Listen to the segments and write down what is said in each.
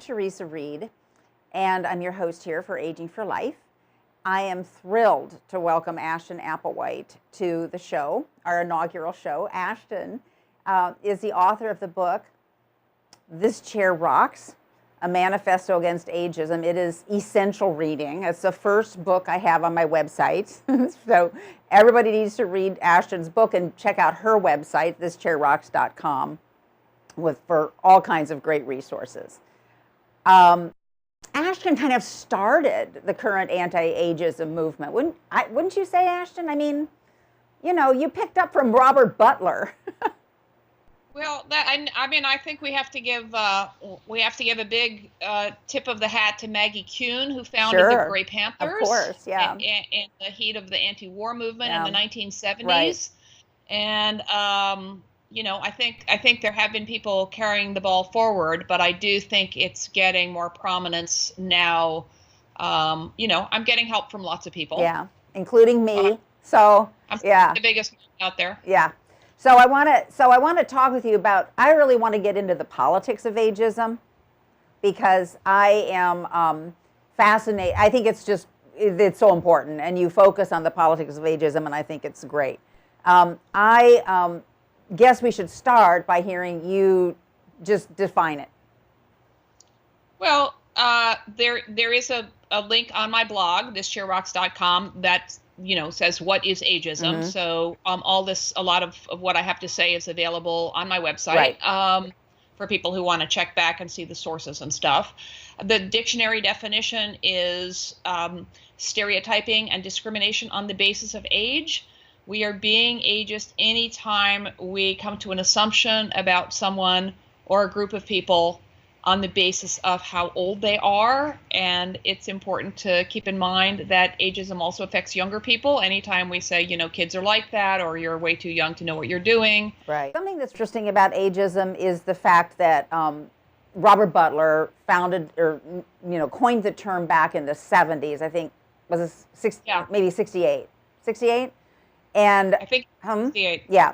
Teresa Reed, and I'm your host here for Aging for Life. I am thrilled to welcome Ashton Applewhite to the show, our inaugural show. Ashton is the author of the book, This Chair Rocks, A Manifesto Against Ageism. It is essential reading. It's the first book I have on my website. So everybody needs to read Ashton's book and check out her website, thischairrocks.com, for all kinds of great resources. Ashton kind of started the current anti-ageism movement. Wouldn't you say, Ashton? I mean, you picked up from Robert Butler. Well, I think we have to give a big tip of the hat to Maggie Kuhn, who founded the Grey Panthers. Of course, yeah. In the heat of the anti-war movement in the 1970s, right. And I think there have been people carrying the ball forward, but I do think it's getting more prominence now. I'm getting help from lots of people. Yeah, including me. So I'm yeah, the biggest out there. Yeah. So I want to talk with you about. I really want to get into the politics of ageism because I am fascinated. I think it's so important, and you focus on the politics of ageism, and I think it's great. I guess we should start by hearing you just define it. Well, there is a link on my blog, thischairrocks.com, that says what is ageism. Mm-hmm. So a lot of what I have to say is available on my website. Right. For people who want to check back and see the sources and stuff. The dictionary definition is stereotyping and discrimination on the basis of age. We are being ageist anytime we come to an assumption about someone or a group of people on the basis of how old they are. And it's important to keep in mind that ageism also affects younger people. Anytime we say, kids are like that, or you're way too young to know what you're doing. Right. Something that's interesting about ageism is the fact that Robert Butler founded or coined the term back in the 70s. I think was it maybe 68. 68? And I think 68. Yeah.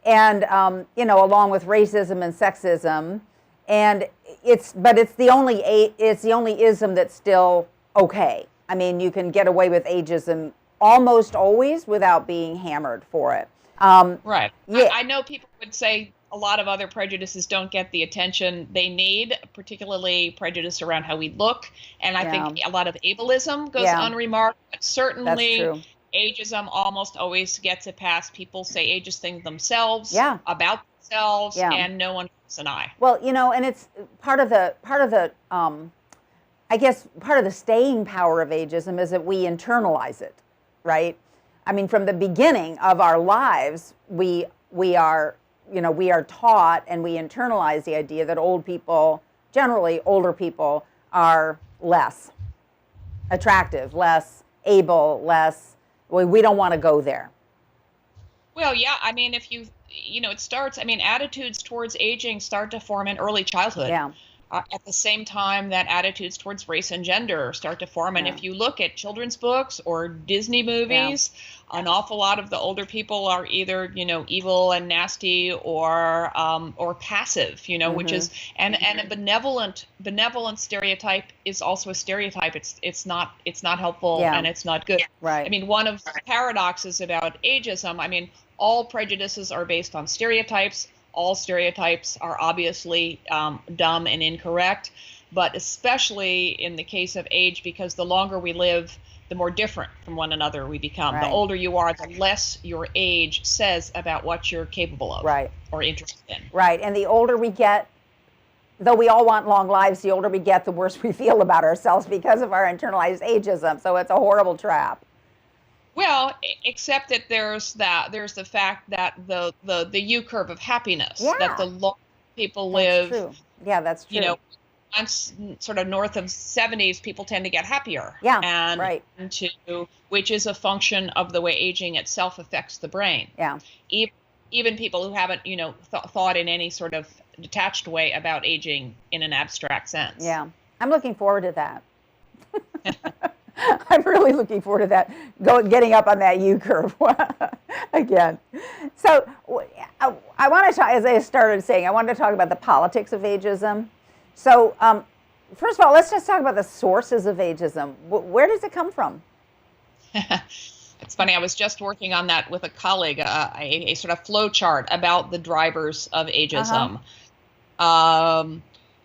And along with racism and sexism, and it's the only ism that's still okay. I mean, you can get away with ageism almost always without being hammered for it. Right. Yeah. I know people would say a lot of other prejudices don't get the attention they need, particularly prejudice around how we look. And I think a lot of ableism goes unremarked. But certainly ageism almost always gets a pass. People say ageist things themselves, about themselves, and no one bats an eye. Well, and it's part of the I guess part of the staying power of ageism is that we internalize it, right? I mean, from the beginning of our lives, we are taught and we internalize the idea that old people, generally older people, are less attractive, less able, less. We don't want to go there. Well, yeah. I mean, it starts. I mean, attitudes towards aging start to form in early childhood. Yeah. At the same time that attitudes towards race and gender start to form. And if you look at children's books or Disney movies, an awful lot of the older people are either, evil and nasty or passive, which is, and a benevolent stereotype is also a stereotype. It's not helpful and it's not good. Right. I mean, one of the paradoxes about ageism, I mean, all prejudices are based on stereotypes. All stereotypes are obviously dumb and incorrect, but especially in the case of age, because the longer we live, the more different from one another we become. Right. The older you are, the less your age says about what you're capable of or interested in. Right, and the older we get, though we all want long lives, the older we get, the worse we feel about ourselves because of our internalized ageism. So it's a horrible trap. Well, except that there's the fact that the U curve of happiness, that the longer people live, that's true. Yeah, that's true. Once sort of north of 70s, people tend to get happier. Yeah, and right. Which is a function of the way aging itself affects the brain. Yeah. Even people who haven't, thought in any sort of detached way about aging in an abstract sense. Yeah, I'm looking forward to that. I'm really looking forward to that, getting up on that U curve again. So I want to talk, as I started saying, I wanted to talk about the politics of ageism. So first of all, let's just talk about the sources of ageism. Where does it come from? It's funny. I was just working on that with a colleague, a sort of flow chart about the drivers of ageism.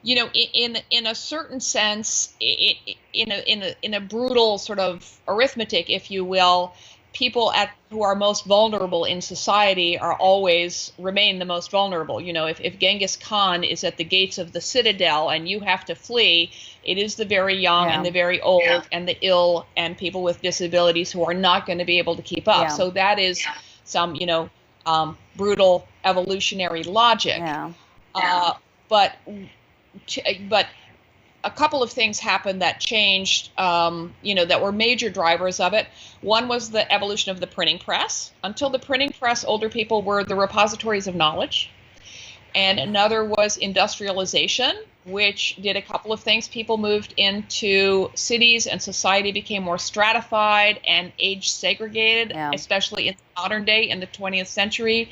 You know, in a certain sense, in a brutal sort of arithmetic, if you will, people who are most vulnerable in society are always remain the most vulnerable. You know, if Genghis Khan is at the gates of the citadel and you have to flee, it is the very young and the very old and the ill and people with disabilities who are not going to be able to keep up. Yeah. So that is some, brutal evolutionary logic. But a couple of things happened that changed, that were major drivers of it. One was the evolution of the printing press. Until the printing press, older people were the repositories of knowledge. And another was industrialization, which did a couple of things. People moved into cities and society became more stratified and age segregated, especially in the modern day, in the 20th century.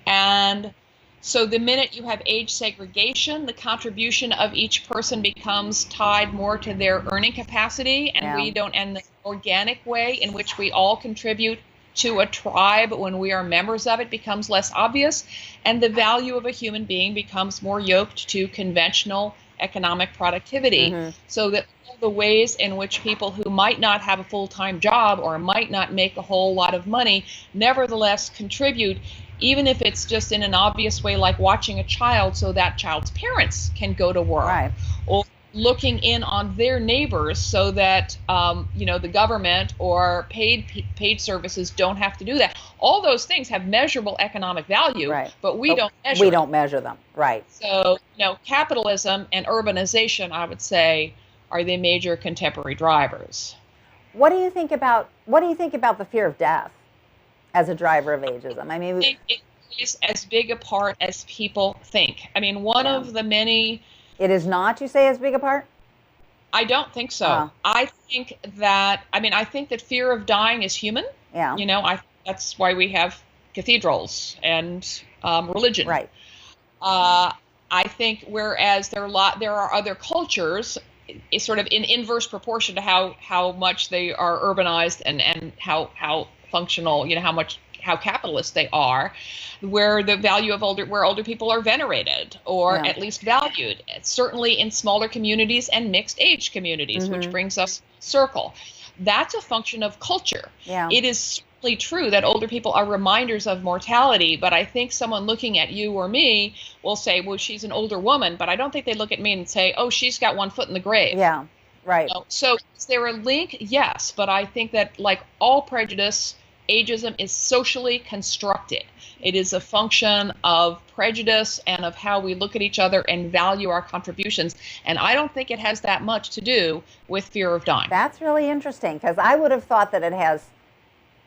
And so the minute you have age segregation, the contribution of each person becomes tied more to their earning capacity, and the organic way in which we all contribute to a tribe when we are members of it becomes less obvious, and the value of a human being becomes more yoked to conventional economic productivity. So that the ways in which people who might not have a full-time job or might not make a whole lot of money nevertheless contribute, even if it's just in an obvious way, like watching a child so that child's parents can go to work, or looking in on their neighbors so that the government or paid services don't have to do that. All those things have measurable economic value, but we don't measure them. Right. So capitalism and urbanization, I would say, are the major contemporary drivers. What do you think about the fear of death as a driver of ageism? I mean, it is as big a part as people think. I mean, one of the many. It is not, you say, as big a part? I don't think so. I think that fear of dying is human. Yeah. That's why we have cathedrals and religion. Right. I think whereas there are other cultures, is sort of in inverse proportion to how much they are urbanized and how functional, how capitalist they are, where the value of older people are venerated or at least valued, certainly in smaller communities and mixed age communities, which brings us circle. That's a function of culture. Yeah. It is certainly true that older people are reminders of mortality, but I think someone looking at you or me will say, well, she's an older woman, but I don't think they look at me and say, oh, she's got one foot in the grave. Yeah, right. So is there a link? Yes, but I think that like all prejudice, ageism is socially constructed. It is a function of prejudice and of how we look at each other and value our contributions. And I don't think it has that much to do with fear of dying. That's really interesting, because I would have thought that it has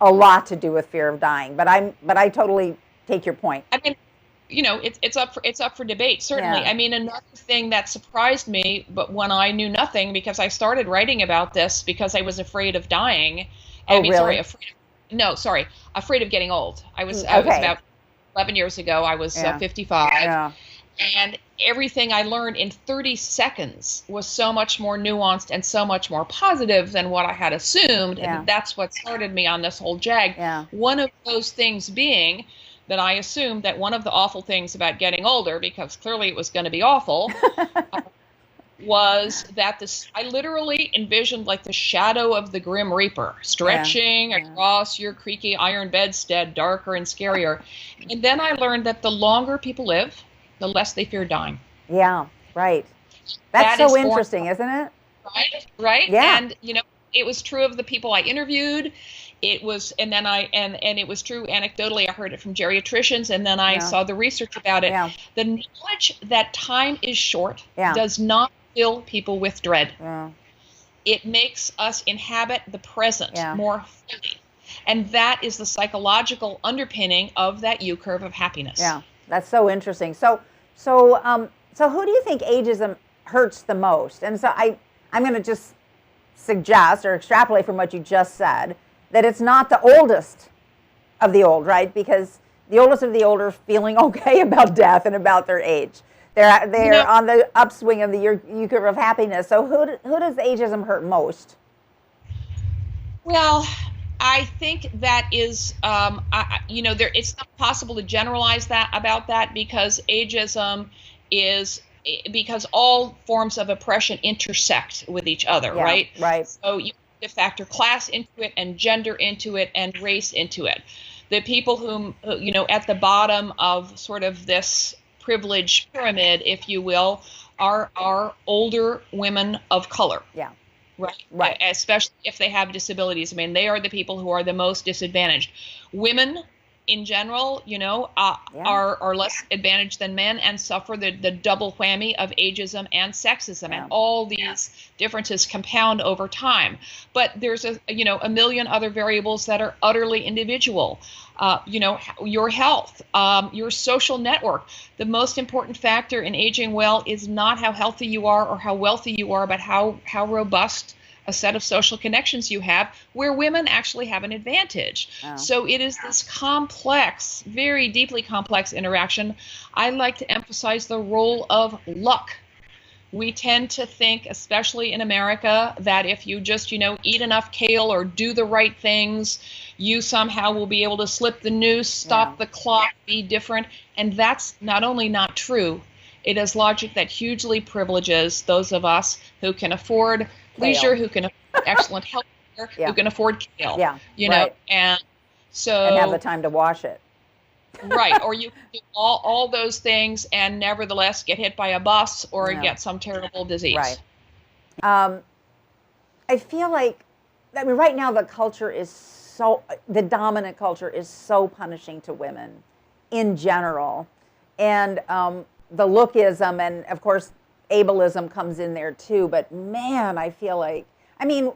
a lot to do with fear of dying. But I totally take your point. I mean, it's up for debate, certainly. Yeah. I mean, another thing that surprised me, but when I knew nothing, because I started writing about this because I was afraid of dying. Really? Afraid of getting old. I was about 11 years ago. I was 55. Yeah. And everything I learned in 30 seconds was so much more nuanced and so much more positive than what I had assumed. Yeah. And that's what started me on this whole jag. Yeah. One of those things being that I assumed that one of the awful things about getting older, because clearly it was going to be awful, was that I literally envisioned like the shadow of the Grim Reaper stretching across your creaky iron bedstead, darker and scarier. And then I learned that the longer people live, the less they fear dying. Yeah, right. That's so interesting, isn't it? Right. Yeah. And it was true of the people I interviewed. It was, and it was true anecdotally. I heard it from geriatricians, and then I saw the research about it. Yeah. The knowledge that time is short does not fill people with dread. Yeah. It makes us inhabit the present more fully. And that is the psychological underpinning of that U-curve of happiness. Yeah, that's so interesting. So who do you think ageism hurts the most? And so I'm going to just suggest or extrapolate from what you just said that it's not the oldest of the old, right? Because the oldest of the old are feeling okay about death and about their age. they're on the upswing of the U curve of happiness. So who does ageism hurt most? Well, I think that is, it's not possible to generalize that about that, because ageism is, because all forms of oppression intersect with each other, right? Right. So you have to factor class into it, and gender into it, and race into it. The people whom, at the bottom of sort of this privilege pyramid, if you will, are older women of color. Yeah. Right. Especially if they have disabilities. I mean, they are the people who are the most disadvantaged. Women, in general, are less advantaged than men, and suffer the double whammy of ageism and sexism, and all these differences compound over time. But there's a million other variables that are utterly individual. Your health, your social network. The most important factor in aging well is not how healthy you are or how wealthy you are, but how robust a set of social connections you have, where women actually have an advantage. Oh. So it is this complex, very deeply complex interaction. I like to emphasize the role of luck. We tend to think, especially in America, that if you just, eat enough kale or do the right things, you somehow will be able to slip the noose, stop the clock, be different. And that's not only not true, it is logic that hugely privileges those of us who can afford leisure, who can afford excellent health care, who can afford kale. And so, and have the time to wash it. Right. Or you can do all those things and nevertheless get hit by a bus or get some terrible disease. Right. I feel like, right now the dominant culture is so punishing to women in general. And the lookism, and of course ableism comes in there too. But man, I feel like,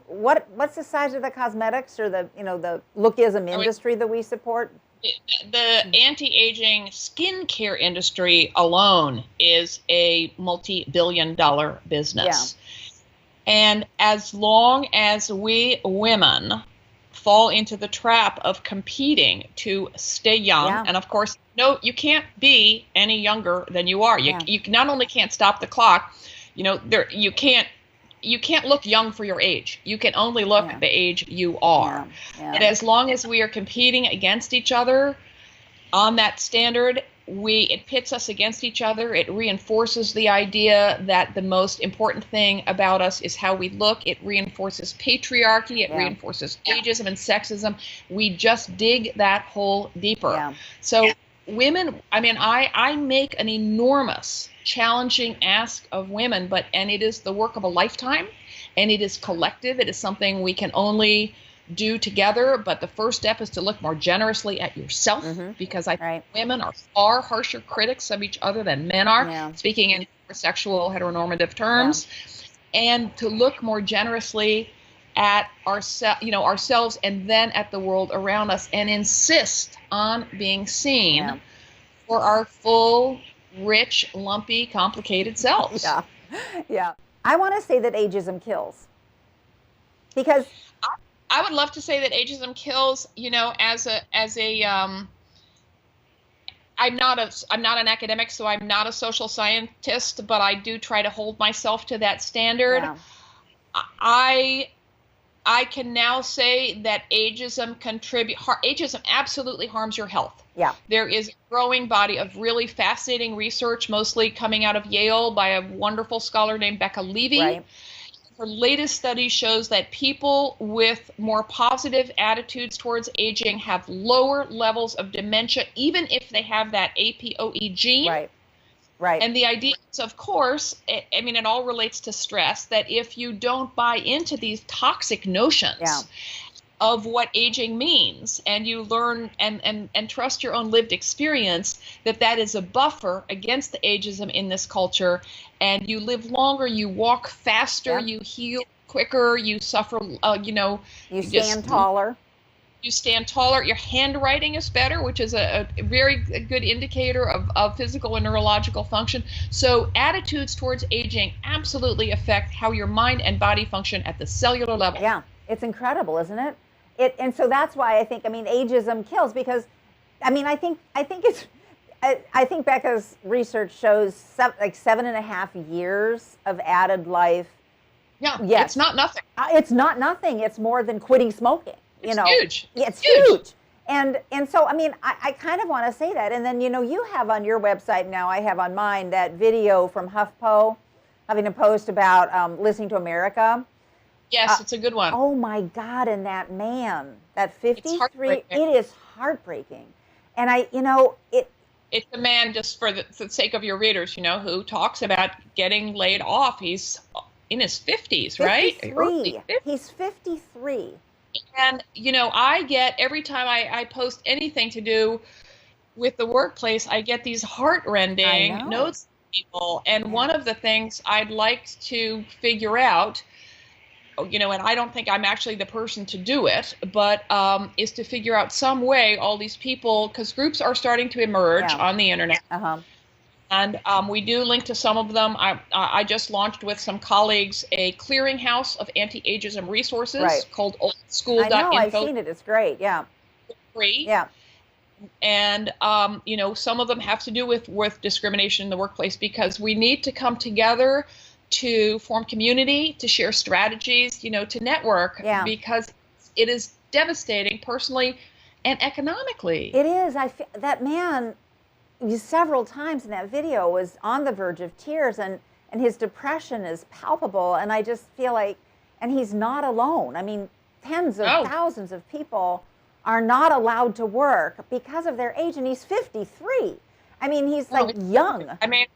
what's the size of the cosmetics or the lookism industry that we support? The anti-aging skincare industry alone is a multi-billion-dollar business. Yeah. And as long as we women fall into the trap of competing to stay young, and of course, no, you can't be any younger than you are. You not only can't stop the clock, you can't look young for your age. You can only look the age you are. And as long as we are competing against each other on that standard, it pits us against each other. It reinforces the idea that the most important thing about us is how we look. It reinforces patriarchy. It reinforces ageism and sexism. We just dig that hole deeper. Yeah. So women, I make an enormous challenging ask of women, and it is the work of a lifetime, and it is collective. It is something we can only do together. But the first step is to look more generously at yourself, because I think women are far harsher critics of each other than men are, speaking in sexual heteronormative terms, and to look more generously at ourselves, and then at the world around us, and insist on being seen for our full, rich, lumpy, complicated selves. Yeah. I want to say that ageism kills, because I would love to say that ageism kills. I'm not an academic, so I'm not a social scientist, but I do try to hold myself to that standard. Yeah. I can now say that ageism absolutely harms your health. Yeah. There is a growing body of really fascinating research, mostly coming out of Yale by a wonderful scholar named Becca Levy. Right. Her latest study shows that people with more positive attitudes towards aging have lower levels of dementia, even if they have that APOE gene. Right. And the idea is, of course, it all relates to stress, that if you don't buy into these toxic notions of what aging means, and you learn and trust your own lived experience, that is a buffer against the ageism in this culture, and you live longer, you walk faster, you heal quicker, you suffer, you stand taller. You stand taller. Your handwriting is better, which is a very good indicator of physical and neurological function. So attitudes towards aging absolutely affect how your mind and body function at the cellular level. Yeah, it's incredible, isn't it? And so that's why I think, ageism kills, because, I think it's, I think Becca's research shows like 7.5 years of added life. Yeah, yes. It's not nothing. It's not nothing. It's more than quitting smoking. It's huge. Yeah, it's huge. And so, I mean, I kind of want to say that. And then, you have on your website now, I have on mine, that video from HuffPo having a post about listening to America. Yes, it's a good one. Oh, my God. And that man, that 53, it is heartbreaking. And it's a man, just for the sake of your readers, who talks about getting laid off. He's in his 50s, right? 53. He's 53. And, I get, every time I post anything to do with the workplace, I get these heart-rending notes from people. And one of the things I'd like to figure out, and I don't think I'm actually the person to do it, but is to figure out some way all these people, because groups are starting to emerge on the internet. And we do link to some of them. I just launched with some colleagues a clearinghouse of anti-ageism resources called oldschool.info. I know, I've seen it. It's great. Yeah. Free. Yeah. And, some of them have to do with discrimination in the workplace, because we need to come together to form community, to share strategies, to network, because it is devastating personally and economically. It is. That man, several times in that video, was on the verge of tears, and his depression is palpable. And I just feel like, and he's not alone. I mean, tens of thousands of people are not allowed to work because of their age, and he's 53. I mean, he's young. I mean,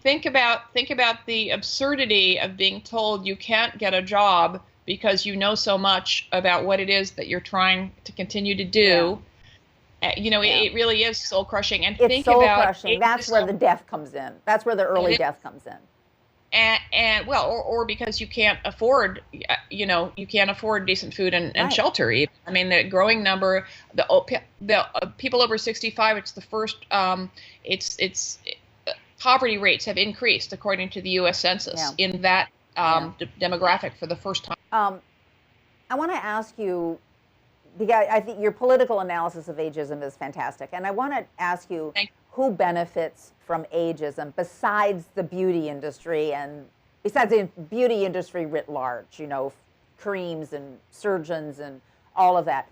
think about the absurdity of being told you can't get a job because you know so much about what it is that you're trying to continue to do. It really is soul crushing. And it's soul crushing. That's where the death comes in. That's where the early death comes in. And or because you can't afford, you can't afford decent food and shelter. Even. I mean, the growing number, the people over 65. It's the first. Poverty rates have increased according to the U.S. Census in that demographic for the first time. I want to ask you, because I think your political analysis of ageism is fantastic, and I want to ask you, who benefits from ageism besides the beauty industry and besides the beauty industry writ large, creams and surgeons and all of that?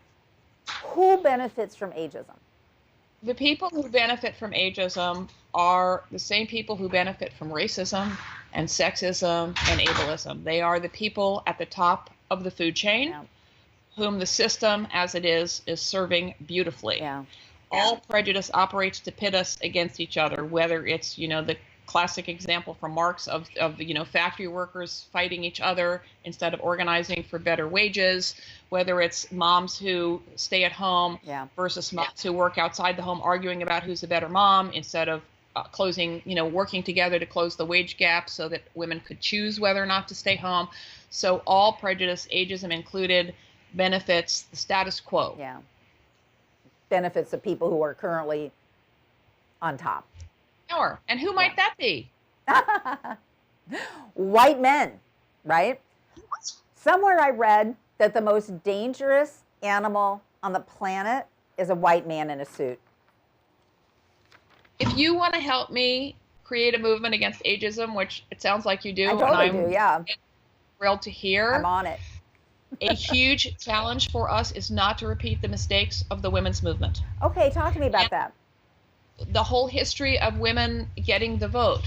Who benefits from ageism? The people who benefit from ageism are the same people who benefit from racism and sexism and ableism. They are the people at the top of the food chain, whom the system, as it is serving beautifully. All prejudice operates to pit us against each other, whether it's, the classic example from Marx of factory workers fighting each other instead of organizing for better wages, whether it's moms who stay at home versus moms who work outside the home arguing about who's a better mom instead of working together to close the wage gap so that women could choose whether or not to stay home. So all prejudice, ageism included, benefits the status quo. Benefits the people who are currently on top. Sure. And who might that be? White men, right? Somewhere I read that the most dangerous animal on the planet is a white man in a suit. If you want to help me create a movement against ageism, which it sounds like you do, I totally do, I'm thrilled to hear. I'm on it. A huge challenge for us is not to repeat the mistakes of the women's movement. Okay, talk to me about that. The whole history of women getting the vote.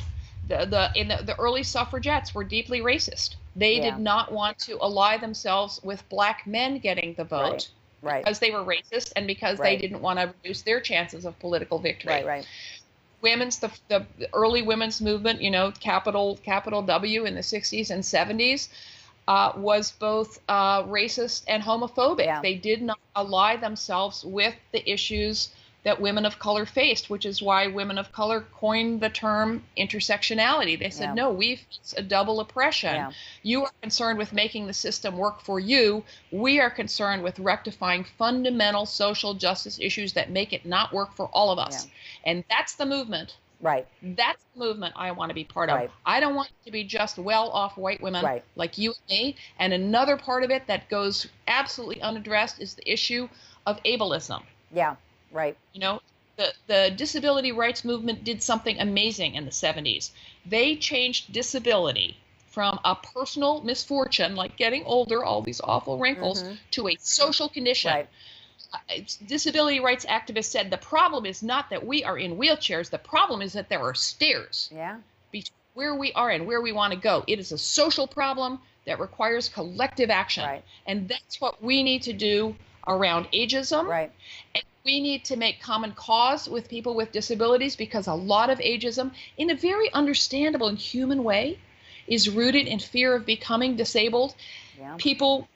The early suffragettes were deeply racist. They did not want to ally themselves with black men getting the vote because they were racist and because they didn't want to reduce their chances of political victory. The early women's movement, capital W in the 60s and 70s, was both racist and homophobic. They did not ally themselves with the issues that women of color faced, which is why women of color coined the term intersectionality. They said, no, we face a double oppression. You are concerned with making the system work for you. We are concerned with rectifying fundamental social justice issues that make it not work for all of us. And that's the movement. That's the movement I want to be part of. I don't want it to be just well-off white women like you and me. And another part of it that goes absolutely unaddressed is the issue of ableism. The disability rights movement did something amazing in the 70s. They changed disability from a personal misfortune, like getting older, all these awful wrinkles, to a social condition. Right. Disability rights activists said the problem is not that we are in wheelchairs. The problem is that there are stairs between where we are and where we want to go. It is a social problem that requires collective action. Right. And that's what we need to do around ageism. Right. And we need to make common cause with people with disabilities, because a lot of ageism, in a very understandable and human way, is rooted in fear of becoming disabled. Yeah. People,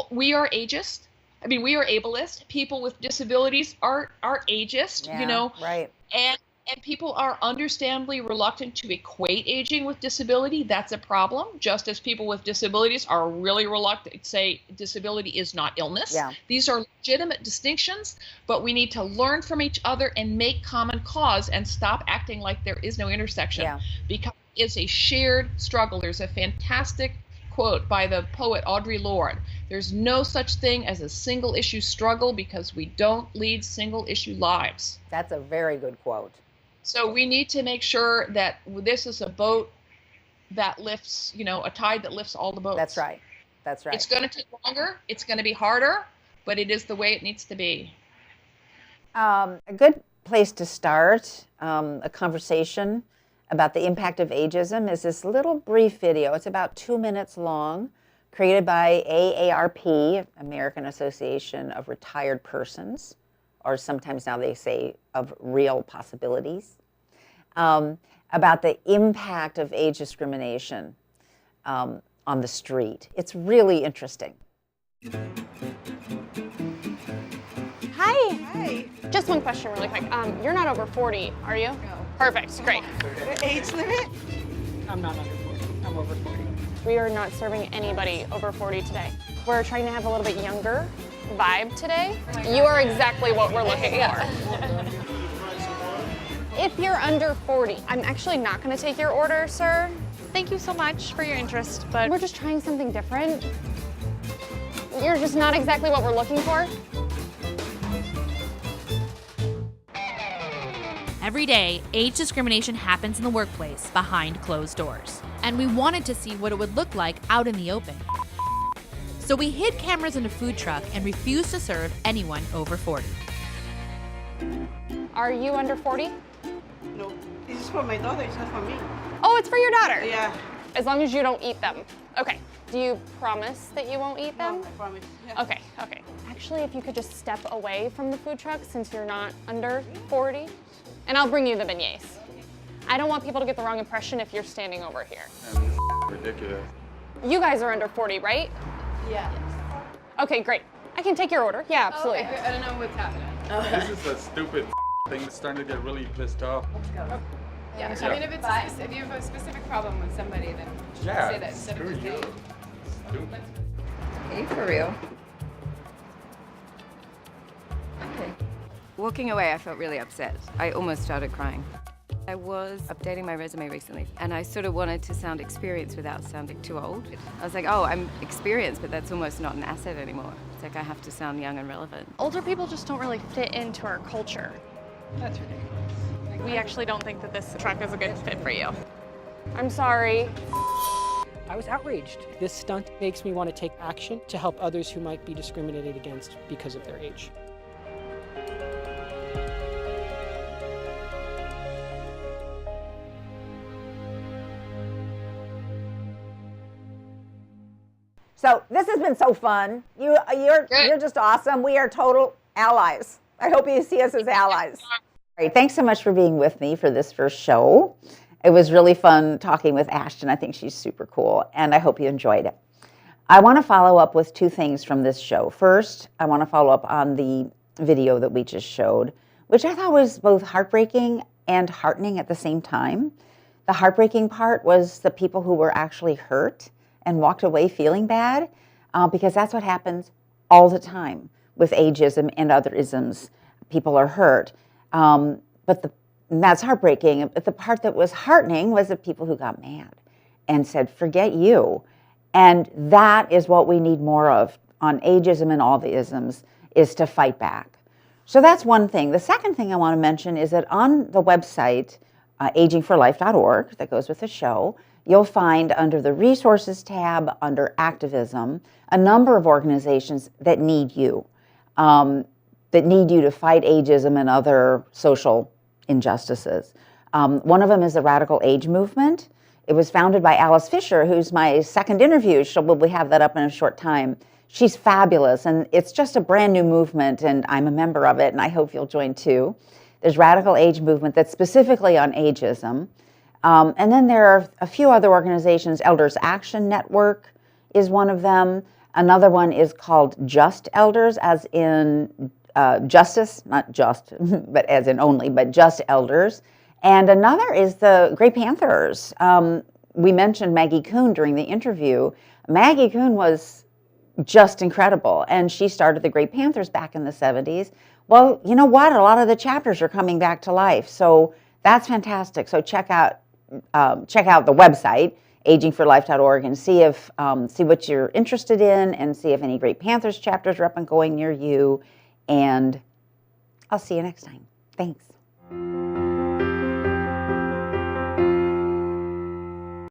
we are ageist. I mean, we are ableist. People with disabilities are ageist, Yeah, right. And people are understandably reluctant to equate aging with disability. That's a problem. Just as people with disabilities are really reluctant to say disability is not illness. Yeah. These are legitimate distinctions, but we need to learn from each other and make common cause and stop acting like there is no intersection. Yeah. Because it's a shared struggle. There's a fantastic quote by the poet Audre Lorde. There's no such thing as a single issue struggle because we don't lead single issue lives. That's a very good quote. So we need to make sure that this is a boat that lifts, a tide that lifts all the boats. That's right. That's right. It's going to take longer. It's going to be harder, but it is the way it needs to be. A good place to start a conversation about the impact of ageism is this little brief video. It's about 2 minutes long, created by AARP, American Association of Retired Persons, or sometimes now they say of Real Possibilities, about the impact of age discrimination on the street. It's really interesting. Hi. Hi. Just one question really quick. You're not over 40, are you? No. Perfect, great. The age limit? I'm not under 40. I'm over 40. We are not serving anybody over 40 today. We're trying to have a little bit younger vibe today. You are exactly what we're looking for. If you're under 40, I'm actually not going to take your order, sir. Thank you so much for your interest, but We're just trying something different. You're just not exactly what we're looking for. every day, age discrimination happens in the workplace behind closed doors. And we wanted to see what it would look like out in the open. So we hid cameras in a food truck and refused to serve anyone over 40. Are you under 40? No, this is for my daughter, it's not for me. Oh, it's for your daughter? Yeah. As long as you don't eat them. Okay. Do you promise that you won't eat them? No, I promise. Yeah. Okay, okay. Actually, if you could just step away from the food truck since you're not under 40, and I'll bring you the beignets. I don't want people to get the wrong impression if you're standing over here. Ridiculous. You guys are under 40, right? Yeah. Okay, great. I can take your order. Yeah, absolutely. Okay. I don't know what's happening. This is a stupid thing that's starting to get really pissed off. Yeah. Yeah. I mean, if you have a specific problem with somebody, then Yeah, say that instead screw of you. just Stupid. Okay, for real. Okay. Walking away, I felt really upset. I almost started crying. I was updating my resume recently, and I sort of wanted to sound experienced without sounding too old. I was like, oh, I'm experienced, but that's almost not an asset anymore. It's like I have to sound young and relevant. Older people just don't really fit into our culture. That's ridiculous. We actually don't think that this truck is a good fit for you. I'm sorry. I was outraged. This stunt makes me want to take action to help others who might be discriminated against because of their age. So this has been so fun. You're just awesome. We are total allies. I hope you see us as allies. All right, thanks so much for being with me for this first show. It was really fun talking with Ashton. I think she's super cool, and I hope you enjoyed it. I want to follow up with two things from this show. First, I want to follow up on the video that we just showed, which I thought was both heartbreaking and heartening at the same time. The heartbreaking part was the people who were actually hurt and walked away feeling bad, because that's what happens all the time with ageism and other isms. People are hurt. And that's heartbreaking. But the part that was heartening was the people who got mad and said, forget you. And that is what we need more of on ageism and all the isms, is to fight back. So that's one thing. The second thing I want to mention is that on the website, agingforlife.org, that goes with the show, you'll find under the resources tab, under activism, a number of organizations that need you to fight ageism and other social injustices. One of them is the Radical Age Movement. It was founded by Alice Fisher, who's my second interview. She'll probably have that up in a short time. She's fabulous, and it's just a brand new movement, and I'm a member of it, and I hope you'll join too. There's Radical Age Movement that's specifically on ageism. And then there are a few other organizations. Elders Action Network is one of them. Another one is called Just Elders, as in justice, not just, but as in only, but Just Elders. And another is the Grey Panthers. We mentioned Maggie Kuhn during the interview. Maggie Kuhn was just incredible, and she started the Grey Panthers back in the 70s. Well, you know what? A lot of the chapters are coming back to life, so that's fantastic. So check out the website, agingforlife.org, and see what you're interested in, and see if any Grey Panthers chapters are up and going near you. And I'll see you next time. Thanks.